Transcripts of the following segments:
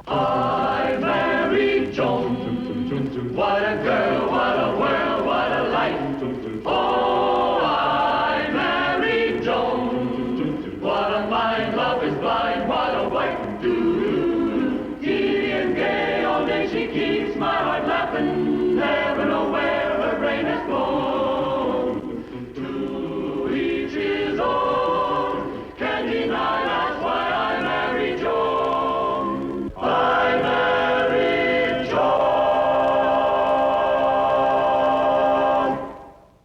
I married Joan. What a girl, what a world, what a life. Oh, I married Joan. What a mind, love is blind, what a wife. Do giddy and gay, all day she keeps my heart laughing. Never know where her brain has gone. To each his own, can't deny that's why I married Joan. I married Joan.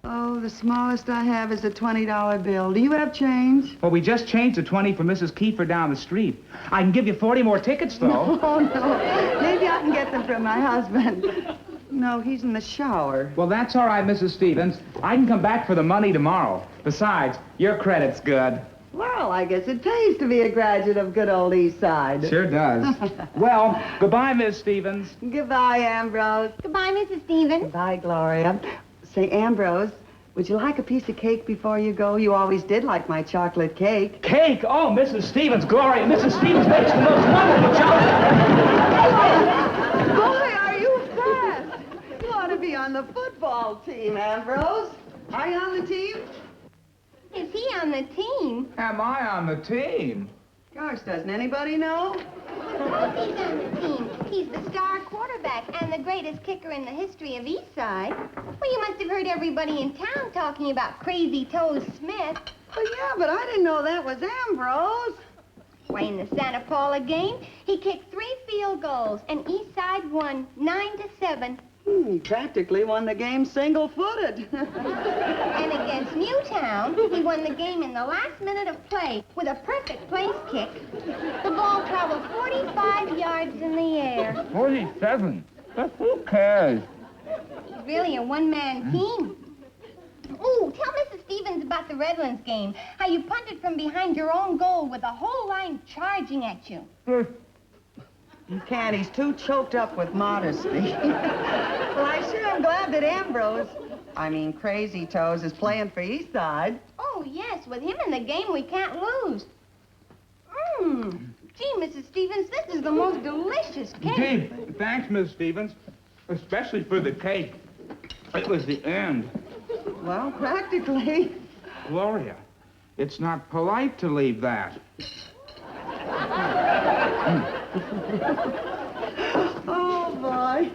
Oh, the smallest I have is a $20 bill. Do you have change? Well, we just changed the 20 for Mrs. Kiefer down the street. I can give you 40 more tickets, though. Oh, no. Maybe I can get them from my husband. No, he's in the shower. Well, that's all right, Mrs. Stevens. I can come back for the money tomorrow. Besides, your credit's good. Well, I guess it pays to be a graduate of good old East Side. Sure does. Well, goodbye, Miss Stevens. Goodbye, Ambrose. Goodbye, Mrs. Stevens. Goodbye, Gloria. Say, Ambrose, would you like a piece of cake before you go? You always did like my chocolate cake. Cake? Oh, Mrs. Stevens, Gloria. Mrs. Stevens makes the most wonderful chocolate. Boy, are you fast. You ought to be on the football team, Ambrose. Are you on the team? Is he on the team? Am I on the team? Gosh, doesn't anybody know? Of course he's on the team. He's the star quarterback and the greatest kicker in the history of Eastside. Well, you must have heard everybody in town talking about Crazy Toes Smith. Well, yeah, but I didn't know that was Ambrose. Why, in the Santa Paula game, he kicked 3 field goals, and Eastside won 9-7. He practically won the game single-footed. And against Newtown, he won the game in the last minute of play with a perfect place kick. The ball traveled 45 yards in the air. 47? Who cares? He's really a one-man team. Ooh, tell Mrs. Stevens about the Redlands game. How you punted from behind your own goal with the whole line charging at you. You can't. He's too choked up with modesty. Well, I sure am glad that Crazy Toes is playing for Eastside. Oh, yes. With him in the game, we can't lose. Gee, Mrs. Stevens, this is the most delicious cake. Gee, thanks, Miss Stevens. Especially for the cake. It was the end. Well, practically. Gloria, it's not polite to leave that. Oh, boy.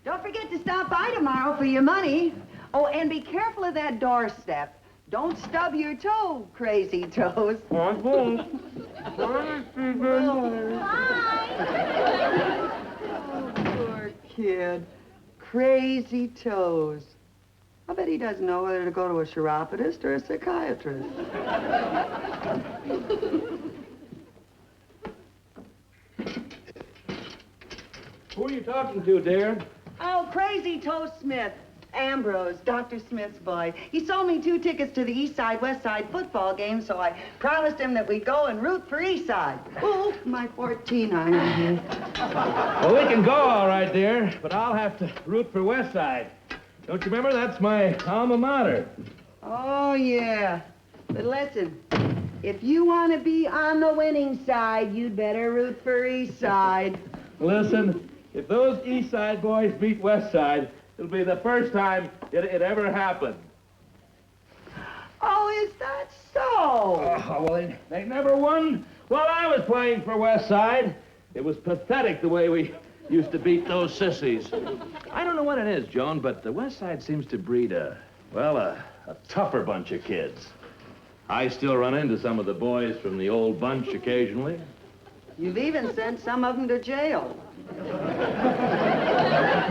Don't forget to stop by tomorrow for your money. Oh, and be careful of that doorstep. Don't stub your toe, Crazy Toes. I won't. Bye, Stevens. Bye. Oh, poor kid. Crazy Toes. I bet he doesn't know whether to go to a chiropodist or a psychiatrist. Who are you talking to, dear? Oh, Crazy Toe Smith. Ambrose, Dr. Smith's boy. He sold me 2 tickets to the East Side, West Side football game, so I promised him that we'd go and root for East Side. Oh, my 14 iron. Well, we can go all right, dear, but I'll have to root for West Side. Don't you remember? That's my alma mater. Oh, yeah. But listen, if you want to be on the winning side, you'd better root for East Side. Listen, if those East Side boys beat West Side, it'll be the first time it ever happened. Oh, is that so? Oh, well, they never won while I was playing for West Side. It was pathetic the way we used to beat those sissies. I don't know what it is, Joan, but the West Side seems to breed a tougher bunch of kids. I still run into some of the boys from the old bunch occasionally. You've even sent some of them to jail.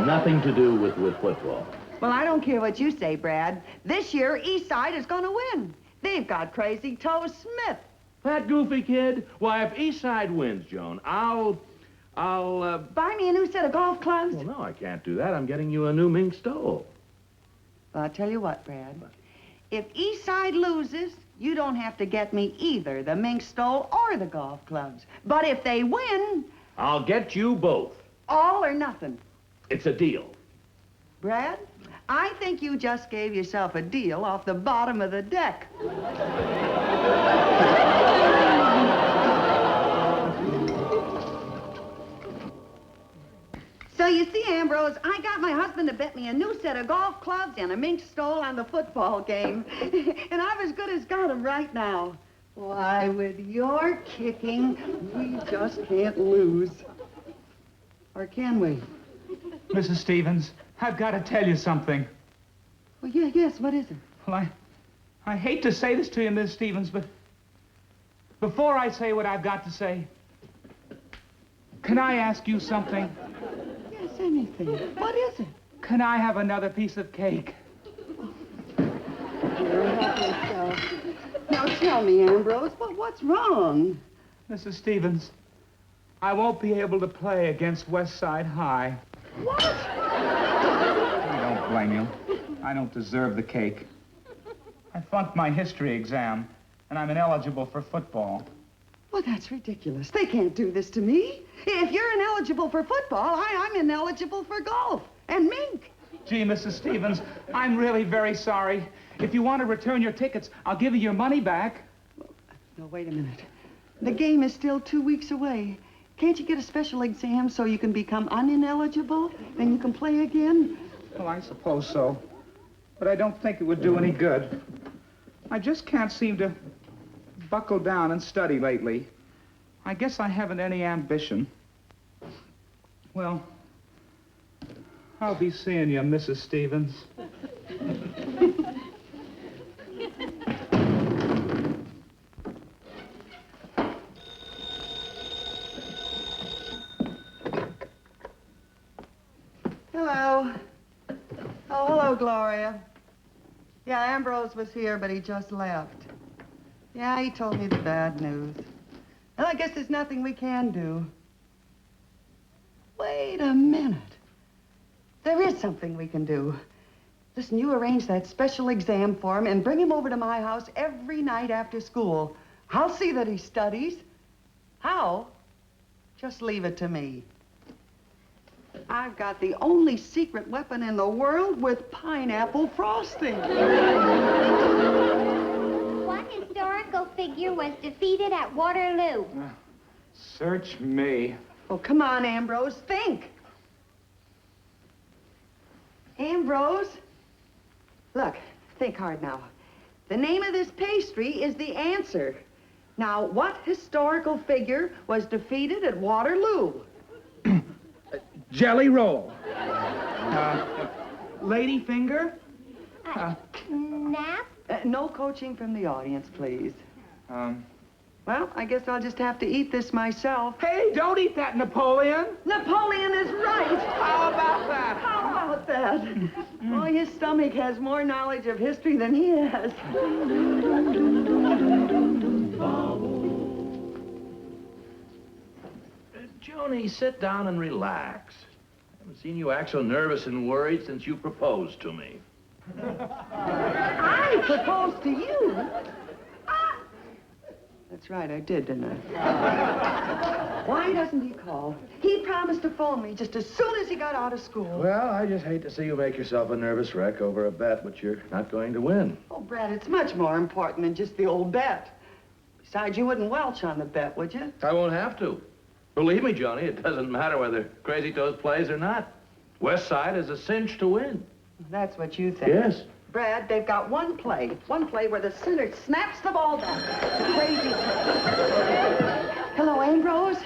Nothing to do with football. Well, I don't care what you say, Brad. This year, East Side is going to win. They've got Crazy Toe Smith. That goofy kid? Why, if East Side wins, Joan, I'll Buy me a new set of golf clubs? Well, no, I can't do that. I'm getting you a new mink stole. Well, I'll tell you what, Brad. If East Side loses, you don't have to get me either the mink stole or the golf clubs. But if they win... I'll get you both. All or nothing. It's a deal. Brad, I think you just gave yourself a deal off the bottom of the deck. Well, you see, Ambrose, I got my husband to bet me a new set of golf clubs and a mink stole on the football game. And I've as good as got 'em right now. Why, with your kicking, we just can't lose. Or can we? Mrs. Stevens, I've got to tell you something. Well, yeah, yes, what is it? Well, I hate to say this to you, Miss Stevens, but before I say what I've got to say, can I ask you something? Yes, anything. What is it? Can I have another piece of cake? Here, help yourself. Now tell me, Ambrose, what's wrong? Mrs. Stevens, I won't be able to play against West Side High. What? I don't blame you. I don't deserve the cake. I flunked my history exam, and I'm ineligible for football. Well, that's ridiculous. They can't do this to me. If you're ineligible for football, I'm ineligible for golf and mink. Gee, Mrs. Stevens, I'm really very sorry. If you want to return your tickets, I'll give you your money back. No, wait a minute. The game is still 2 weeks away. Can't you get a special exam so you can become unineligible? Then you can play again? Well, I suppose so. But I don't think it would do any good. I just can't seem to buckle down and study lately. I guess I haven't any ambition. Well, I'll be seeing you, Mrs. Stevens. Hello. Oh, hello, Gloria. Yeah, Ambrose was here, but he just left. Yeah, he told me the bad news. Well, I guess there's nothing we can do. Wait a minute. There is something we can do. Listen, you arrange that special exam for him and bring him over to my house every night after school. I'll see that he studies. How? Just leave it to me. I've got the only secret weapon in the world with pineapple frosting. What historical figure was defeated at Waterloo? Search me. Oh, come on, Ambrose, think. Ambrose? Look, think hard now. The name of this pastry is the answer. Now, what historical figure was defeated at Waterloo? Jelly roll. Lady finger? Nap? No coaching from the audience, please. Well, I guess I'll just have to eat this myself. Hey, don't eat that, Napoleon. Napoleon is right. How about that? How about that? Oh, his stomach has more knowledge of history than he has. Joni, sit down and relax. I haven't seen you act so nervous and worried since you proposed to me. I proposed to you? Ah. That's right, I did, didn't I? Why doesn't he call? He promised to phone me just as soon as he got out of school. Well, I just hate to see you make yourself a nervous wreck over a bet which you're not going to win. Oh, Brad, it's much more important than just the old bet. Besides, you wouldn't welch on the bet, would you? I won't have to. Believe me, Johnny, it doesn't matter whether Crazy Toes plays or not. West Side is a cinch to win. That's what you think. Yes. Brad, they've got one play where the center snaps the ball down. Crazy. Hello, Ambrose?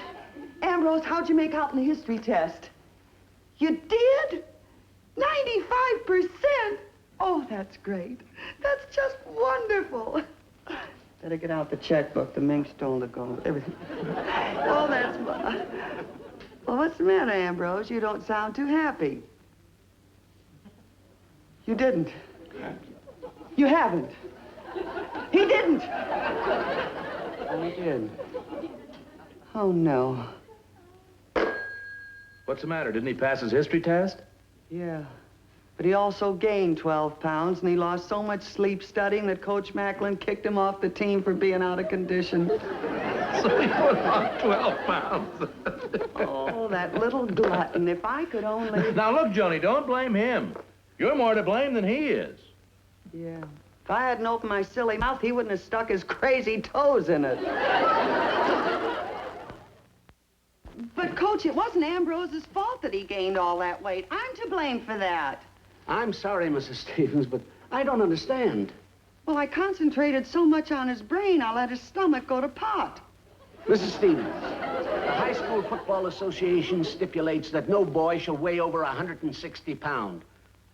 Ambrose, how'd you make out in the history test? You did? 95%? Oh, that's great. That's just wonderful. Better get out the checkbook. The mink stole the gold. Everything. Oh, that's... Well, what's the matter, Ambrose? You don't sound too happy. You didn't. You haven't. He didn't. Oh, he did. Oh, no. What's the matter? Didn't he pass his history test? Yeah. But he also gained 12 pounds, and he lost so much sleep studying that Coach Macklin kicked him off the team for being out of condition. So he put on 12 pounds. Oh, that little glutton. If I could only... Now, look, Johnny, don't blame him. You're more to blame than he is. Yeah. If I hadn't opened my silly mouth, he wouldn't have stuck his crazy toes in it. But, Coach, it wasn't Ambrose's fault that he gained all that weight. I'm to blame for that. I'm sorry, Mrs. Stevens, but I don't understand. Well, I concentrated so much on his brain, I let his stomach go to pot. Mrs. Stevens, the High School Football Association stipulates that no boy shall weigh over 160 pounds.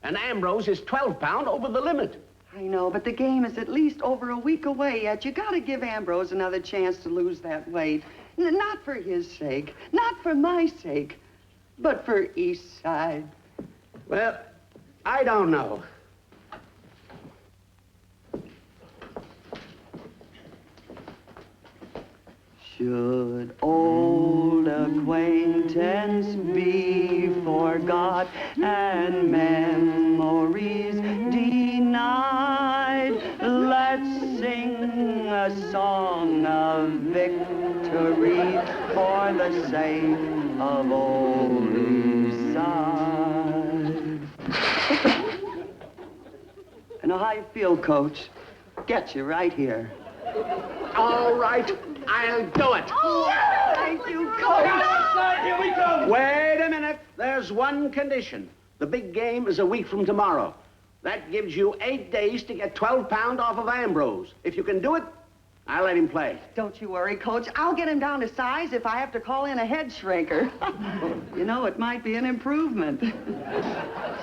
And Ambrose is 12 pounds over the limit. I know, but the game is at least over a week away yet. You gotta give Ambrose another chance to lose that weight. Not for his sake, not for my sake, but for East Side. Well, I don't know. Should old acquaintance be forgot and memories denied, let's sing a song of victory for the sake of old East Side. I know how you feel, Coach. Get you right here. All right, I'll do it. Oh, thank you, Coach. Here we come. Wait a minute. There's one condition. The big game is a week from tomorrow. That gives you 8 days to get 12 pounds off of Ambrose. If you can do it, I'll let him play. Don't you worry, Coach. I'll get him down to size if I have to call in a head shrinker. You know, it might be an improvement.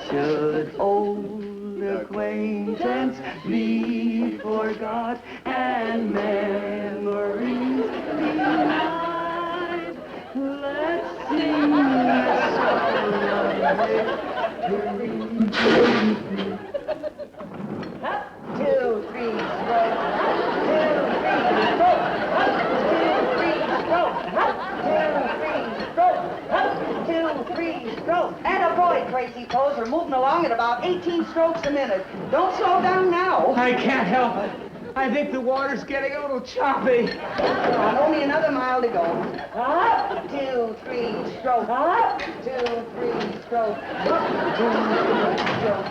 Should old acquaintance be forgot and memories denied, let's sing a song of victory. 1, 2, 3, stroke. 2, 3, stroke. And a boy, Crazy Toes. We're moving along at about 18 strokes a minute. Don't slow down now. I can't help it. I think the water's getting a little choppy. Come on, only another mile to go. 2, 3, stroke. 2, 3, stroke. 2, 3, stroke.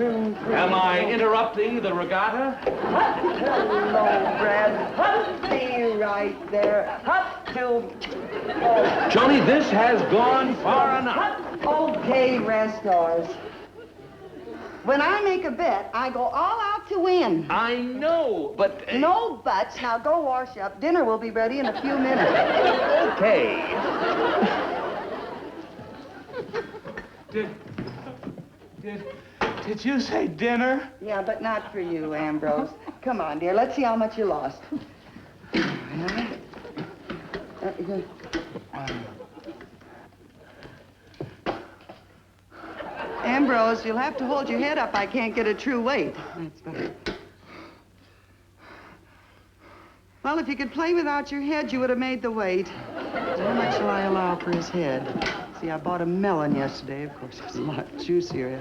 Am I interrupting the regatta? Hello, Brad. Be right there. 2, 4. Johnny, this has gone far enough. Okay, restors. When I make a bet, I go all out to win. I know, but... No buts. Now go wash up. Dinner will be ready in a few minutes. Okay. Did you say dinner? Yeah, but not for you, Ambrose. Come on, dear. Let's see how much you lost. Ambrose, you'll have to hold your head up. I can't get a true weight. That's better. Well, if you could play without your head, you would have made the weight. How much shall I allow for his head? See, I bought a melon yesterday. Of course, it's a lot juicier.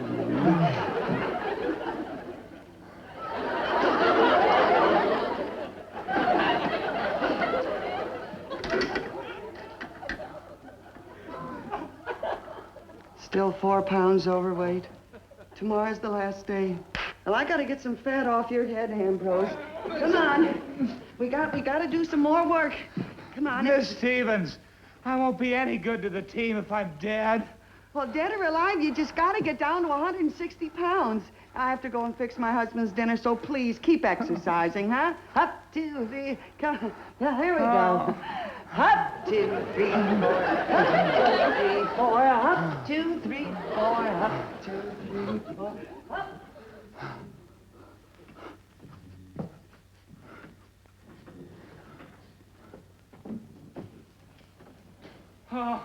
Still 4 pounds overweight. Tomorrow's the last day. Well, I gotta get some fat off your head, Ambrose. Come on. We gotta do some more work. Come on. Miss Stevens, I won't be any good to the team if I'm dead. Well, dead or alive, you just gotta get down to 160 pounds. I have to go and fix my husband's dinner, so please keep exercising, huh? Up, 2, 3, come. Yeah, here we go. Up, 2, 3, 4. Up, 2, 3, 4. Up, 2, 3, 4. Up, 2, 3, 4. Up. Oh,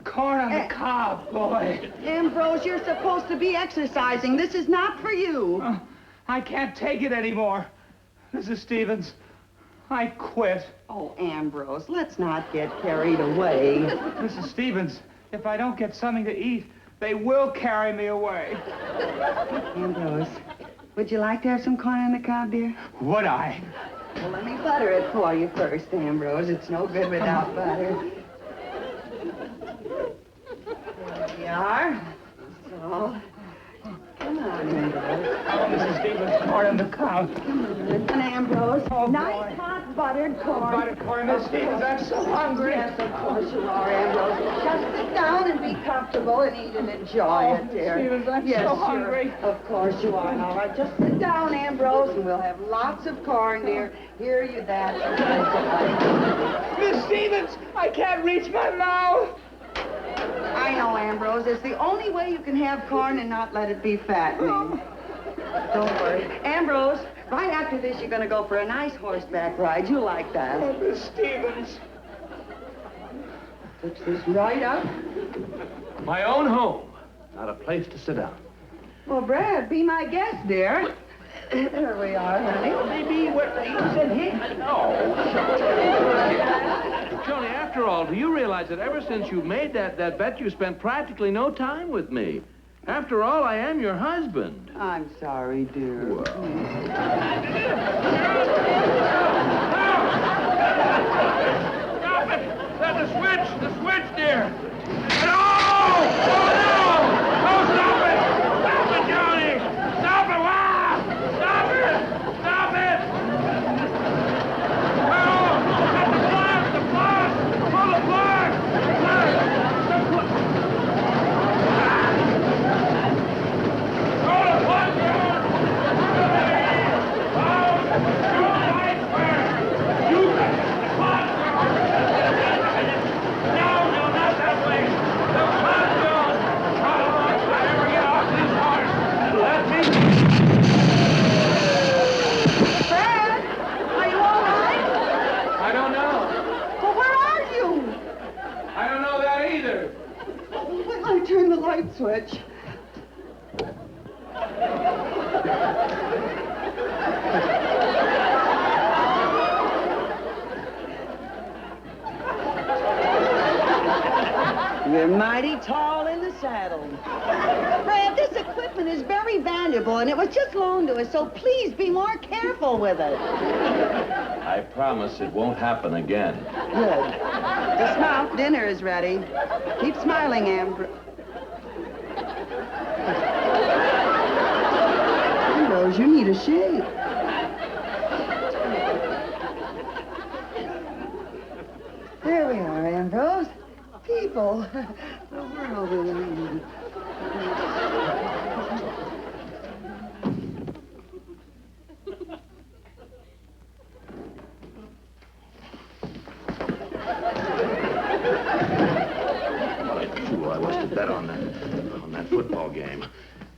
corn on the cob, boy. Ambrose, you're supposed to be exercising. This is not for you. I can't take it anymore. Mrs. Stevens, I quit. Oh, Ambrose, let's not get carried away. Mrs. Stevens, if I don't get something to eat, they will carry me away. Ambrose, would you like to have some corn on the cob, dear? Would I? Well, let me butter it for you first, Ambrose. It's no good without butter. There we are. So, come on, Ambrose. Oh, Mrs. Stevens, corn on the cob. Come on, Ambrose. Oh, nice boy. hot buttered corn. Buttered corn, Miss Stevens, I'm so hungry. Yes, of course you are, Ambrose. Just sit down and be comfortable and eat and enjoy it, dear. Stevens, I'm yes, so hungry. Sure. Of course you are. All right, just sit down, Ambrose, and we'll have lots of corn, dear. Here you that. Miss Stevens, I can't reach my mouth. I know, Ambrose. It's the only way you can have corn and not let it be fattening. Don't worry. Ambrose, right after this, you're going to go for a nice horseback ride. You like that. Oh, Miss Stevens. Fix this right up. My own home. Not a place to sit down. Well, Brad, be my guest, dear. There we are, honey. Maybe what you said here. No. Joni, after all, do you realize that ever since you made that bet, you spent practically no time with me? After all, I am your husband. I'm sorry, dear. Well. Stop it! The switch, dear! No! Oh, no! No, stop it! Stop it, Johnny! Stop it! Wow! Stop it! Stop it! Oh! The plug! Pull the plug! Pull the plug, Joan! Oh! You right where? You got the plug, No, not that way. The plug, Joan! Oh, if I ever get off this horse, let me... Brad, are you all right? I don't know. Well, where are you? I don't know that either. Wait till I turn the light switch. You're mighty tall in the saddle. Brad, this equipment is very valuable, and it was just loaned to us, so please be more careful with it. I promise it won't happen again. Good. Dismount. Dinner is ready. Keep smiling, Ambrose. Ambrose, you need a shave. There we are, Ambrose. People, the world is... I must have bet on that football game.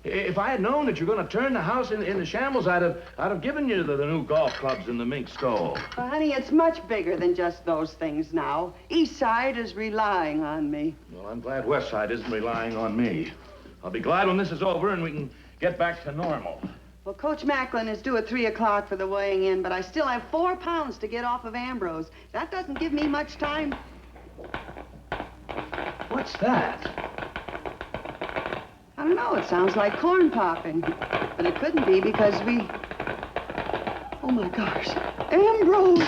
If I had known that you're going to turn the house into shambles, I'd have given you the new golf clubs and the mink stole. Well, honey, it's much bigger than just those things now. East Side is relying on me. Well, I'm glad West Side isn't relying on me. I'll be glad when this is over and we can get back to normal. Well, Coach Macklin is due at 3 o'clock for the weighing in, but I still have 4 pounds to get off of Ambrose. That doesn't give me much time. What's that? I don't know, it sounds like corn popping. But it couldn't be because we... Oh, my gosh. Ambrose!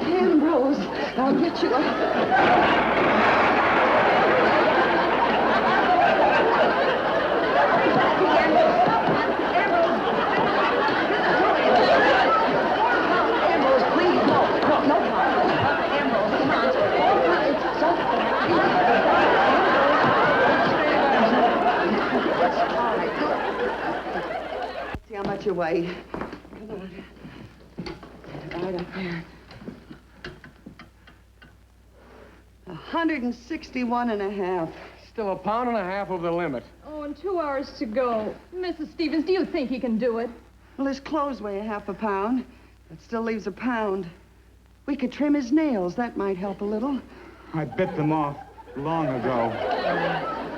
Ambrose! I'll get you See how much you weigh. Come on. Right up there. 161 and a half. Still 1.5 pounds over the limit. Oh, and 2 hours to go. Mrs. Stevens, do you think he can do it? Well, his clothes weigh 1/2 pound. That still leaves 1 pound. We could trim his nails. That might help a little. I bit them off long ago.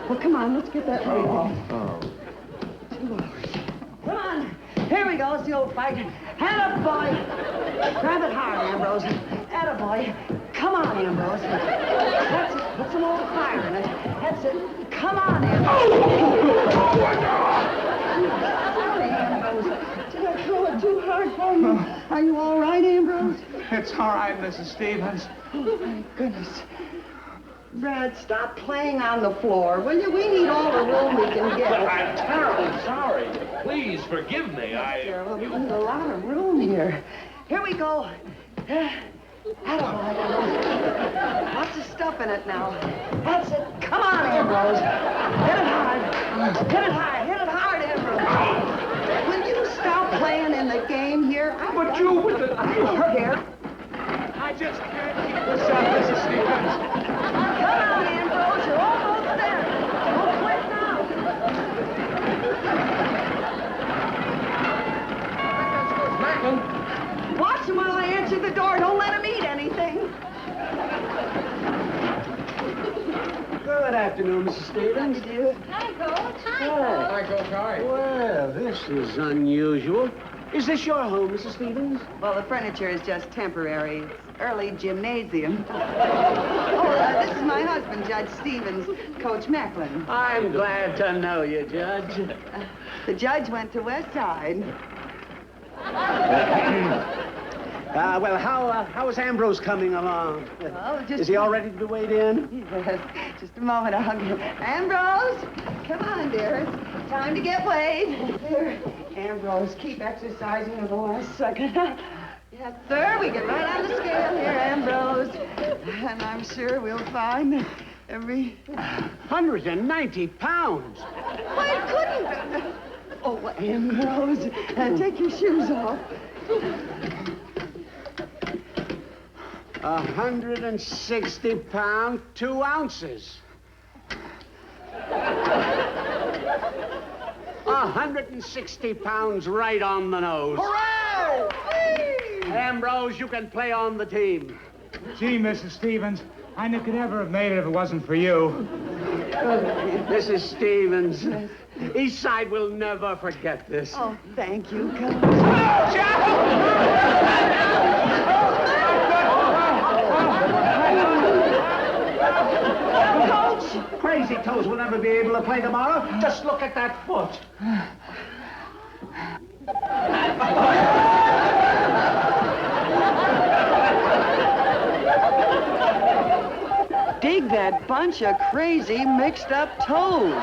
Well, come on, let's get that weight. Oh. 2 hours. Come on. Here we go. It's the old fight. Hand up, boy. Grab it hard, Ambrose. Attaboy. Come on, Ambrose. That's it. Put some old fire in it. That's it. Come on, Ambrose. Oh, my God. Sorry, Ambrose. Did I throw it too hard for you? Are you all right, Ambrose? It's all right, Mrs. Stevens. Oh, thank goodness. Brad, stop playing on the floor, will you? We need all the room we can get. I'm terribly sorry. Please forgive me. Gerald, we need a lot of room here. Here we go. Lots of stuff in it now. That's it. Come on, Ambrose. Hit it hard. Hit it hard. Hit it hard, Ambrose. Will you stop playing in the game here? But you with the... Here. I just can't keep this up, Mrs. Stevens. Come on, Ambrose. You're almost there. Don't quit now. Watch him while I answer the door. Don't let him eat anything. Good afternoon, Mrs. Stevens. Hi, Coach. Hi, Hi. Coach. Well, this is unusual. Is this your home, Mrs. Stevens? Well, the furniture is just temporary. It's early gymnasium. This is my husband, Judge Stevens, Coach Macklin. I'm glad to know you, Judge. The judge went to West Side. Well, how is Ambrose coming along? Well, just... Is he all ready to be weighed in? Yes, just a moment. Ambrose, come on, dear. It's time to get weighed. Here, Ambrose, keep exercising to the last second. Yes, sir, we get right on the scale here, Ambrose. And I'm sure we'll find every... 190 pounds. Why, it couldn't... Oh, Ambrose, take your shoes off. 160 pounds, 2 ounces. 160 pounds right on the nose. Hooray! Ambrose, you can play on the team. Gee, Mrs. Stevens, I never could ever have made it if it wasn't for you. Mrs. Stevens, Eastside will never forget this. Oh, thank you, Coach. Coach! Crazy Toes will never be able to play tomorrow. Just look at that foot. Dig that bunch of crazy mixed up toes.